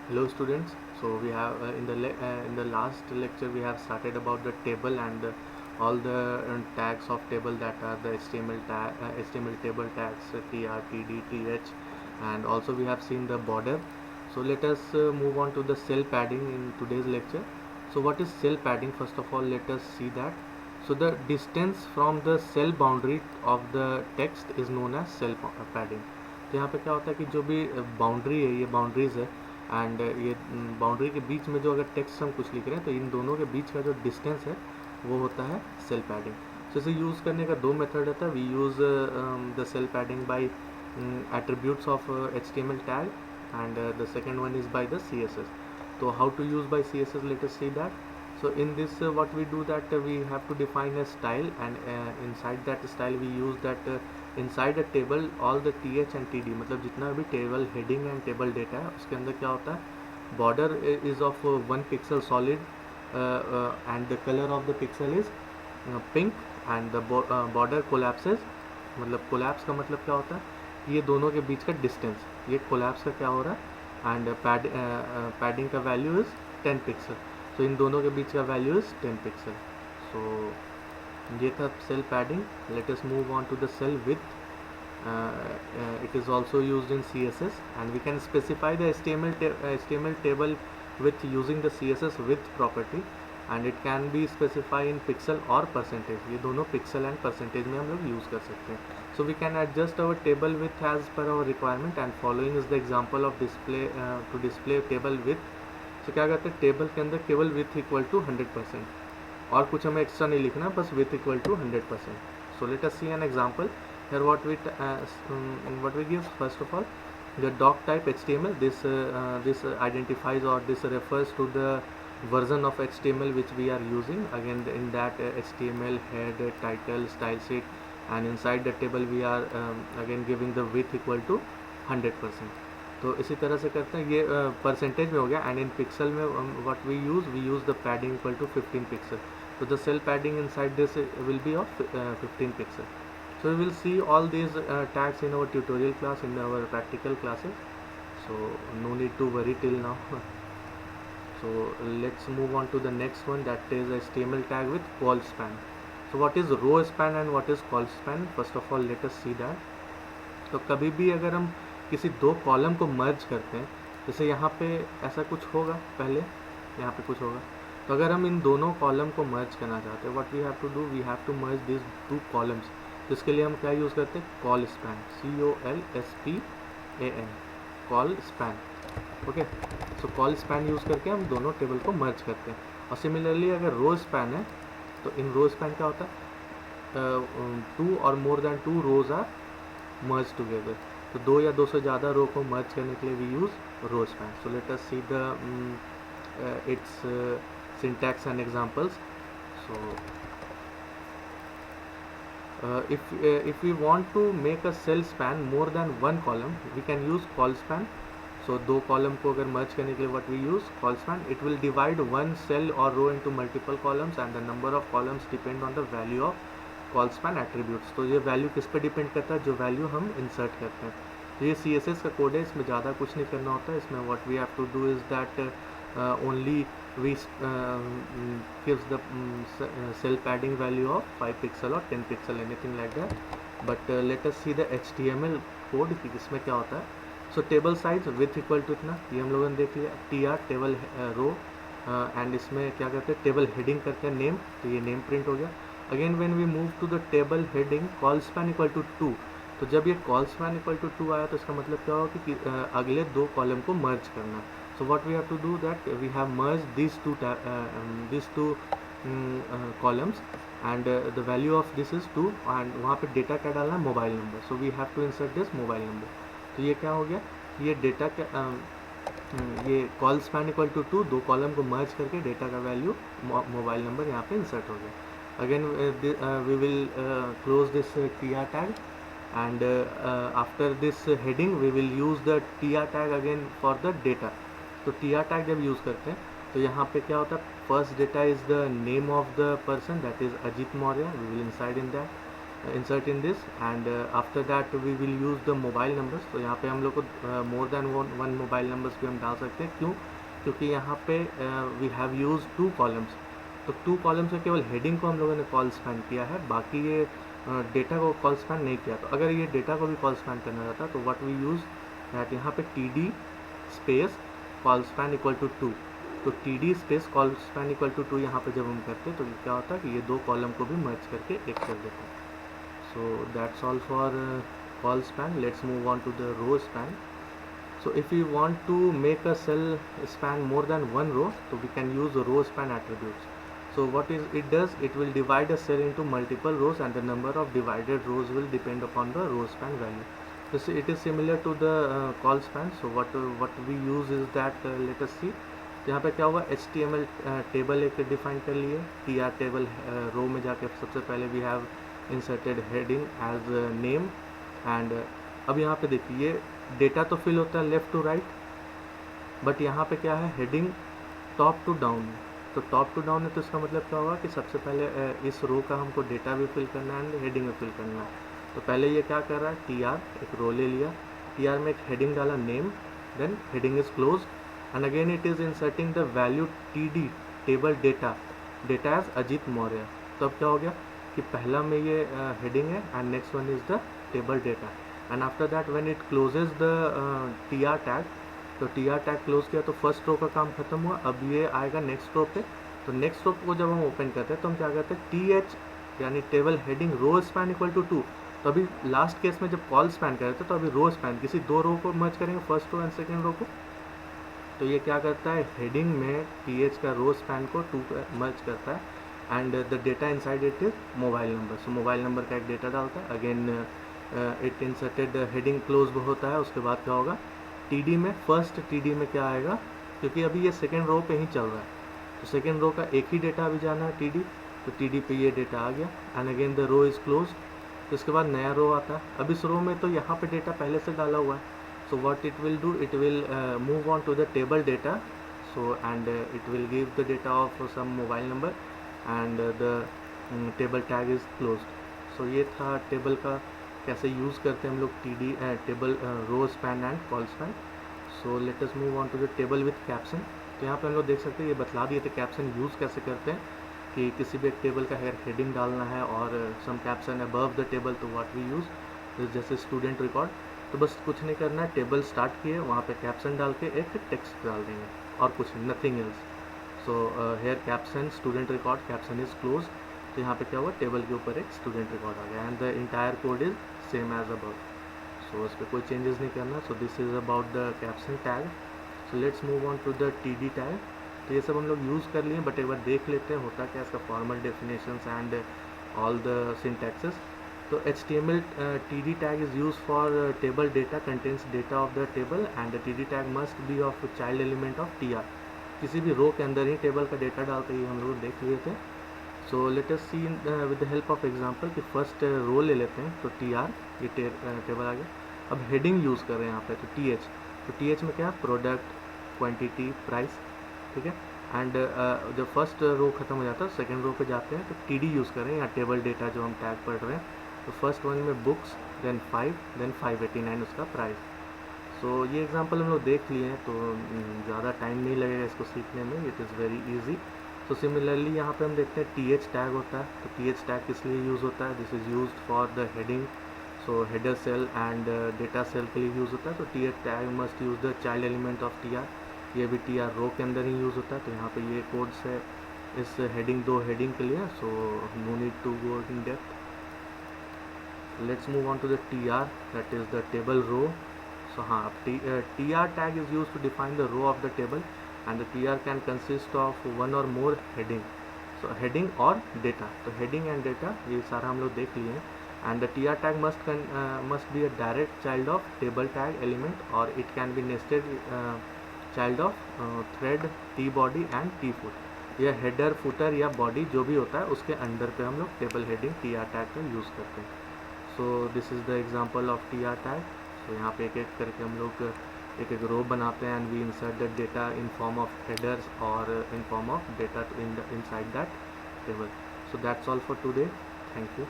Hello students. So we have in the last lecture we have started about the table and all the tags of table, that are the HTML table tags, tr, td, th, and also we have seen the border. So let us move on to the cell padding in today's lecture. So what is cell padding? First of all, let us see that. So the distance from the cell boundary of the text is known as cell padding. तो यहाँ पे क्या होता है कि जो भी boundary है, ये बाउंड्रीज है, एंड ये बाउंड्री के बीच में जो अगर टेक्स्ट हम कुछ लिख रहे हैं तो इन दोनों के बीच का जो डिस्टेंस है वो होता है सेल पैडिंग. तो इसे यूज़ करने का दो मेथड रहता है. We use the cell padding by attributes of HTML tag, and the second one is by the CSS. So how to use by CSS, let us see that. So in this what we do that we have to define a style, and inside that style we use that inside a table all the th and td, मतलब जितना भी table heading and table data है उसके अंदर क्या होता है, border is of 1 pixel solid and the colour of the pixel is pink, and the border collapses. मतलब कोलैप्स का मतलब क्या होता है, ये दोनों के बीच का डिस्टेंस, ये कोलैप्स का क्या हो रहा है, एंड पैडिंग का वैल्यू इज़ 10 पिक्सल. तो इन दोनों के बीच का वैल्यू इज़ 10 पिक्सल. सो ये था cell padding. Let us move on to the cell with. It is also used in CSS, and we can specify the HTML table with using the CSS with property, and it can be specified in pixel or percentage. ये दोनों pixel and percentage में हम लोग use कर सकते हैं. So we can adjust our table width as per our requirement, and following is the example of display to display table width. So क्या करते हैं, टेबल के अंदर केवल width equal to 100%, और कुछ हमें एक्स्ट्रा नहीं लिखना, बस width equal to 100%. So let us see an example. Here what we give, first of all, the doc type HTML. This identifies, or this refers to the version of HTML which we are using. Again, in that HTML head, title, style sheet, and inside the table we are again giving the width equal to 100%. तो इसी तरह से करते हैं. ये percentage में हो गया, एंड इन पिक्सल में what we use the padding equal to 15 pixel. So the cell padding inside this will be of 15 pixel. So we will see all these tags in our tutorial class, in our practical classes. So no need to worry till now. So let's move on to the next one, that is HTML tag with call span. So what is row span and what is call span? First of all, let us see that. तो कभी भी अगर हम किसी दो column को मर्ज करते हैं, जैसे यहाँ पे ऐसा कुछ होगा, पहले यहाँ पे कुछ होगा, तो अगर हम इन दोनों कॉलम को मर्ज करना चाहते हैं, what we have to do, we have to merge this two columns. जिसके लिए हम क्या यूज़ करते हैं, col span, COLSPAN, col span. Okay. So col span use करके हम दोनों टेबल को मर्ज करते हैं. और सिमिलरली अगर रो स्पैन है, तो इन रो स्पैन क्या होता है, 2 और more than 2 rows are merge together. तो 2 या 2 से ज़्यादा रो को मर्ज करने के लिए we use row span. So let us see the its syntax and examples. So if we want to make a cell span more than one column, we can use call span. So दो column को अगर मर्ज करने के लिए what we use, call span. It will divide one cell or row into multiple columns, and the number of columns depend on the value of call span attributes. तो ये value किस पे डिपेंड करता है, जो वैल्यू हम insert करते हैं. तो ये CSS का कोड है, इसमें ज़्यादा कुछ नहीं करना होता है. इसमें what we have to do is that only we gives the cell padding value of 5 pixel or 10 pixel, anything like that. But let us see the HTML code कि इसमें क्या होता है. So table size with equal to इतना, ये हम लोगों ने देख लिया. TR टेबल रो, एंड इसमें क्या करते हैं, टेबल हेडिंग करते हैं नेम, तो ये नेम प्रिंट हो गया. Again when we move to the table heading col span equal to 2, तो जब ये कॉल स्पैन इक्वल टू 2 आया तो इसका मतलब क्या होगा कि अगले दो कॉलम को मर्ज करना. So what we have to do that we have merged these two columns, and the value of this is 2, and वहाँ पे डेटा क्या डालना है, mobile number. So we have to insert this mobile number. तो ये क्या हो गया, ये डेटा का ये कॉल स्पैन इक्वल टू 2, दो कॉलम को मर्ज करके डेटा का वैल्यू मोबाइल नंबर यहाँ पे इंसर्ट हो गया. Again we will close this TR tag, and after this heading we will use the TR tag again for the data. तो TR tag जब यूज़ करते हैं तो यहाँ पे क्या होता है, first data is the name of the person, that is Ajit Maurya, we will inside in that. insert in this, and after that we will use the mobile numbers. तो यहाँ पे हम लोग को more than one mobile numbers भी हम डाल सकते हैं. क्यों? क्योंकि यहाँ पे we have used 2 कॉलम्स. तो 2 कॉलम्स में केवल हेडिंग को हम लोगों ने कॉल स्पैन किया है, बाकी ये डेटा को कॉल स्पैन नहीं किया. तो अगर ये डेटा को भी कॉल स्पैन करना रहता तो व्हाट वी यूज़ दैट, यहाँ पे T space col span equal to 2. तो T space col span equal to 2 यहाँ पे जब हम करते हैं तो क्या होता है कि ये 2 कॉलम को भी मर्ज करके एक कर देते हैं. So that's all for call span. Let's move on to the row span. So if we want to make a cell span more than one row, so we can use row span attributes. So what it does, it will divide a cell into multiple rows, and the number of divided rows will depend upon the row span value. So it is similar to the call span. So what we use is that let us see. यहाँ पे क्या हुआ, HTML table एक define कर लिए. TR table रो में जाके सबसे पहले we have inserted heading as name. And अब यहाँ पे देखिए ये डेटा तो फिल होता है लेफ़्ट टू राइट, बट यहाँ पे क्या है, हेडिंग टॉप टू डाउन. तो टॉप टू डाउन है तो इसका मतलब क्या होगा कि सबसे पहले इस रो का हमको डेटा भी फिल करना है एंड हेडिंग भी फिल करना है. तो पहले ये क्या कर रहा है, TR एक रो ले लिया, TR में एक हेडिंग डाला name, then heading is close, and again it is inserting the value TD table data as Ajit Maurya. तो अब क्या हो गया कि पहला में ये हेडिंग है and next one is the table data. And after that when it closes the TR tag, तो TR टैग क्लोज किया तो फर्स्ट रो का काम खत्म हुआ. अब ये आएगा नेक्स्ट रो पे. तो नेक्स्ट रो को जब हम ओपन करते हैं तो हम क्या करते हैं, TH यानी table heading row span equal to 2. तो अभी लास्ट केस में जब कॉल स्पैन कर रहे थे तो अभी रो स्पैन किसी 2 रो को मर्ज करेंगे, first row and second row को. तो ये क्या करता है, हेडिंग में TH का रो स्पैन को 2 मर्ज करता है, and the data inside it is mobile number. So mobile number का एक डेटा डालता है. Again it inserted heading close होता है. उसके बाद क्या होगा, TD में फर्स्ट TD में क्या आएगा, क्योंकि अभी ये सेकेंड रो पे ही चल रहा है तो सेकेंड रो का एक ही डेटा अभी जाना है TD. तो TD पे ये डेटा आ गया, and again the row is close. तो इसके बाद नया रो आता है. अब इस रो में तो यहाँ पे डेटा पहले से डाला हुआ है. So what it will do, it will move on to the table data. So and it will give the data of some mobile number and the table tag is closed. So ये था table का कैसे use करते हैं हम लोग TD table row span and col span. So let us move on to the table with caption. तो यहाँ पे हम लोग देख सकते हैं, ये बतला दिए थे कैप्शन यूज़ कैसे करते हैं, कि किसी भी एक टेबल का हेडिंग डालना है और सम कैप्शन अबव द टेबल, तो व्हाट वी यूज़ जैसे स्टूडेंट रिकॉर्ड. तो बस कुछ नहीं करना है, टेबल स्टार्ट किए, वहाँ पे कैप्शन डाल के एक टेक्स्ट डाल देंगे और कुछ nothing else. So here caption student record, caption is close. तो यहाँ पे क्या हुआ, टेबल के ऊपर एक स्टूडेंट रिकॉर्ड आ गया, and the entire code is same as above. So इस पर कोई चेंजेस नहीं करना. So this is about the caption tag. So let's move on to the TD tag. तो ये सब हम लोग यूज़ कर लिए, बट एक बार देख लेते हैं होता क्या इसका formal definitions and all the syntaxes. तो HTML TD tag is used for table data contains data of the table, and the TD tag must be of child element of TR. किसी भी रो के अंदर ही टेबल का data डालते ही हम लोग देख लिए थे. So let us see with the help of example कि फर्स्ट रो ले लेते हैं. तो TR ये टेबल आ गया. अब हेडिंग यूज़ कर रहे हैं यहाँ पे, तो TH. तो TH में क्या, प्रोडक्ट, क्वांटिटी, प्राइस, ठीक है. एंड जब फर्स्ट रो खत्म हो जाता है सेकेंड रो पे जाते हैं तो TD यूज़ कर रहे हैं, यहाँ टेबल डेटा जो हम टैग पढ़ रहे हैं. तो फर्स्ट वन में बुक्स, देन 5, देन 589 उसका प्राइस. सो ये एग्जांपल हम लोग देख लिए हैं, तो ज़्यादा टाइम नहीं लगेगा इसको सीखने में, it is very easy. So similarly यहाँ पे हम देखते हैं TH टैग होता है. तो TH टैग किस लिए यूज़ होता है, this is used for the heading. So header cell and data cell के लिए यूज़ होता है. तो TH tag must use the child element of TR. ये भी TR रो के अंदर ही यूज़ होता है. तो यहाँ पे ये कोड्स है इस हेडिंग, 2 हेडिंग के लिए. So no need to go in depth. Let's move on to the TR, that is the table row. So TR tag is used to define the row of the table, and the TR can consist of one or more heading. So heading और data. तो heading and data ये सारा हम लोग देख लिए हैं. And the TR tag must be a direct child of table tag element, or it can be nested child of thread, T body and T foot. यह header, footer या body जो भी होता है उसके अंदर पे हम लोग table heading TR tag का यूज़ करते हैं. So this is the example of TR tag. So यहाँ पे एक एक करके हम लोग एक एक रो बनाते हैं, and we insert the data in form of headers और in form of data inside that table. So that's all for today. Thank you.